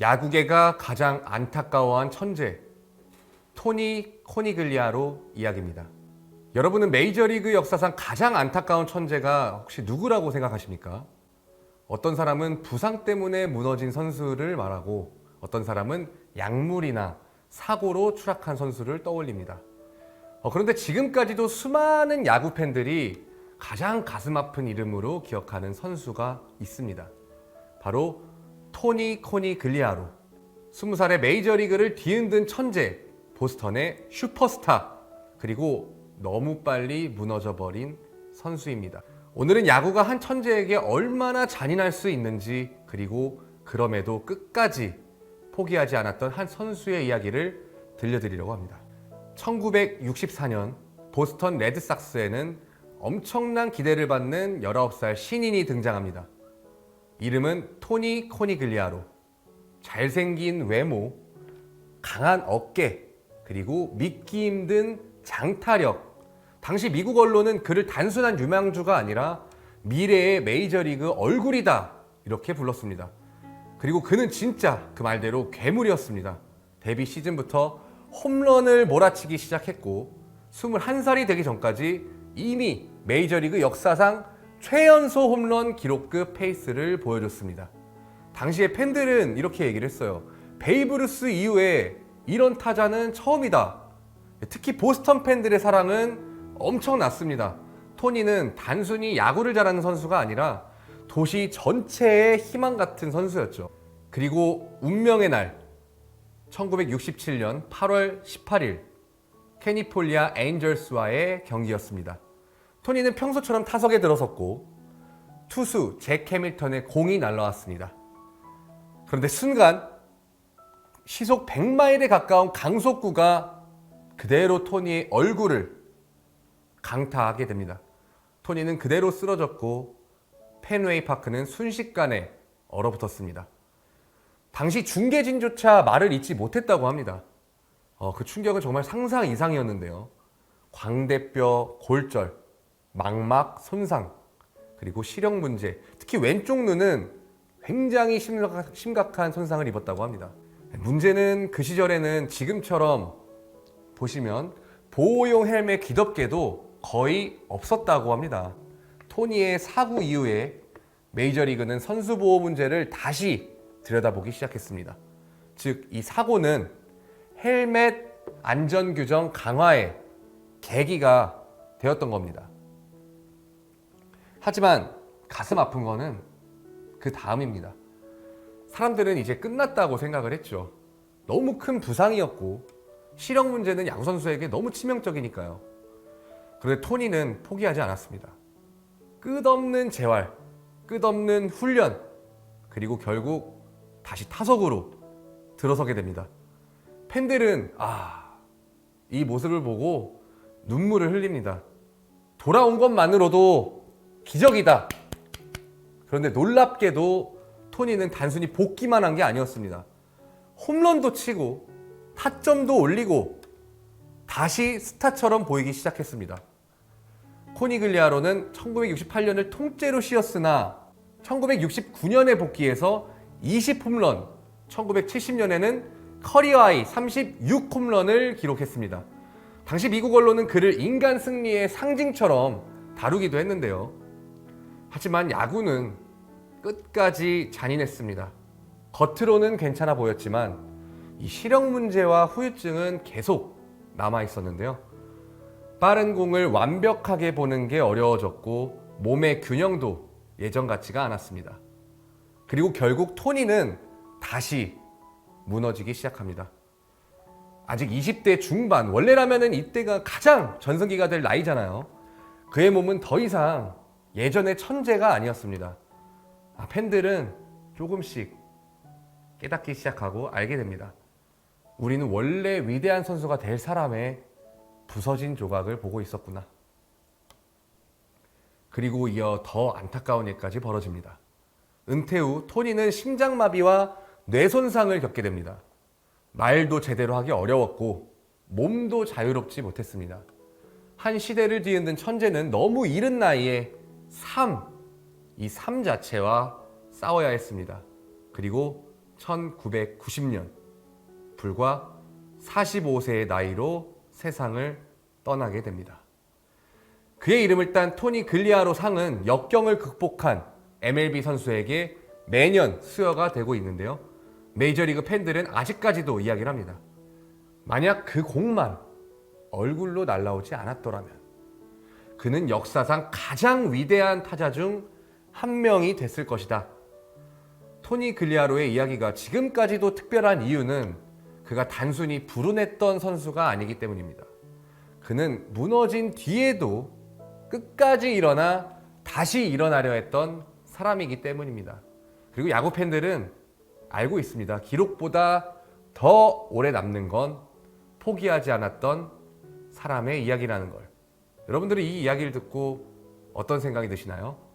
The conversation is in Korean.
야구계가 가장 안타까워한 천재 토니 코니글리아로 이야기입니다. 여러분은 메이저리그 역사상 가장 안타까운 천재가 혹시 누구라고 생각하십니까? 어떤 사람은 부상 때문에 무너진 선수를 말하고 어떤 사람은 약물이나 사고로 추락한 선수를 떠올립니다. 그런데 지금까지도 수많은 야구 팬들이 가장 가슴 아픈 이름으로 기억하는 선수가 있습니다. 바로 토니 코니글리아로. 20살에 메이저리그를 뒤흔든 천재, 보스턴의 슈퍼스타, 그리고 너무 빨리 무너져버린 선수입니다. 오늘은 야구가 한 천재에게 얼마나 잔인할 수 있는지, 그리고 그럼에도 끝까지 포기하지 않았던 한 선수의 이야기를 들려드리려고 합니다. 1964년 보스턴 레드삭스에는 엄청난 기대를 받는 19살 신인이 등장합니다. 이름은 토니 코니글리아로. 잘생긴 외모, 강한 어깨, 그리고 믿기 힘든 장타력. 당시 미국 언론은 그를 단순한 유망주가 아니라 미래의 메이저리그 얼굴이다, 이렇게 불렀습니다. 그리고 그는 진짜 그 말대로 괴물이었습니다. 데뷔 시즌부터 홈런을 몰아치기 시작했고 21살이 되기 전까지 이미 메이저리그 역사상 최연소 홈런 기록급 페이스를 보여줬습니다. 당시에 팬들은 이렇게 얘기를 했어요. 베이브루스 이후에 이런 타자는 처음이다. 특히 보스턴 팬들의 사랑은 엄청났습니다. 토니는 단순히 야구를 잘하는 선수가 아니라 도시 전체의 희망 같은 선수였죠. 그리고 운명의 날, 1967년 8월 18일 캘리포니아 엔젤스와의 경기였습니다. 토니는 평소처럼 타석에 들어섰고 투수 잭 해밀턴의 공이 날아왔습니다. 그런데 순간 시속 100마일에 가까운 강속구가 그대로 토니의 얼굴을 강타하게 됩니다. 토니는 그대로 쓰러졌고 펜웨이 파크는 순식간에 얼어붙었습니다. 당시 중계진조차 말을 잇지 못했다고 합니다. 그 충격은 정말 상상 이상이었는데요. 광대뼈 골절, 망막 손상, 그리고 시력 문제, 특히 왼쪽 눈은 굉장히 심각한 손상을 입었다고 합니다. 문제는 그 시절에는 지금처럼 보시면 보호용 헬멧 기덥개도 거의 없었다고 합니다. 토니의 사고 이후에 메이저리그는 선수 보호 문제를 다시 들여다보기 시작했습니다. 즉, 이 사고는 헬멧 안전 규정 강화의 계기가 되었던 겁니다. 하지만 가슴 아픈 거는 그 다음입니다. 사람들은 이제 끝났다고 생각을 했죠. 너무 큰 부상이었고 시력 문제는 야구선수에게 너무 치명적이니까요. 그런데 토니는 포기하지 않았습니다. 끝없는 재활, 끝없는 훈련, 그리고 결국 다시 타석으로 들어서게 됩니다. 팬들은 이 모습을 보고 눈물을 흘립니다. 돌아온 것만으로도 기적이다. 그런데 놀랍게도 토니는 단순히 복귀만 한 게 아니었습니다. 홈런도 치고 타점도 올리고 다시 스타처럼 보이기 시작했습니다. 코니글리아로는 1968년을 통째로 쉬었으나 1969년에 복귀해서 20홈런, 1970년에는 커리어 하이 36홈런을 기록했습니다. 당시 미국 언론은 그를 인간 승리의 상징처럼 다루기도 했는데요. 하지만 야구는 끝까지 잔인했습니다. 겉으로는 괜찮아 보였지만 이 시력 문제와 후유증은 계속 남아 있었는데요. 빠른 공을 완벽하게 보는 게 어려워졌고 몸의 균형도 예전 같지가 않았습니다. 그리고 결국 토니는 다시 무너지기 시작합니다. 아직 20대 중반, 원래라면 이때가 가장 전성기가 될 나이잖아요. 그의 몸은 더 이상 예전의 천재가 아니었습니다. 팬들은 조금씩 깨닫기 시작하고 알게 됩니다. 우리는 원래 위대한 선수가 될 사람의 부서진 조각을 보고 있었구나. 그리고 이어 더 안타까운 일까지 벌어집니다. 은퇴 후 토니는 심장마비와 뇌손상을 겪게 됩니다. 말도 제대로 하기 어려웠고 몸도 자유롭지 못했습니다. 한 시대를 뒤흔든 천재는 너무 이른 나이에 이 삶 자체와 싸워야 했습니다. 그리고 1990년 불과 45세의 나이로 세상을 떠나게 됩니다. 그의 이름을 딴 토니 글리아로 상은 역경을 극복한 MLB 선수에게 매년 수여가 되고 있는데요. 메이저리그 팬들은 아직까지도 이야기를 합니다. 만약 그 공만 얼굴로 날아오지 않았더라면 그는 역사상 가장 위대한 타자 중 한 명이 됐을 것이다. 토니 글리아로의 이야기가 지금까지도 특별한 이유는 그가 단순히 불운했던 선수가 아니기 때문입니다. 그는 무너진 뒤에도 끝까지 일어나 다시 일어나려 했던 사람이기 때문입니다. 그리고 야구 팬들은 알고 있습니다. 기록보다 더 오래 남는 건 포기하지 않았던 사람의 이야기라는 걸. 여러분들이 이 이야기를 듣고 어떤 생각이 드시나요?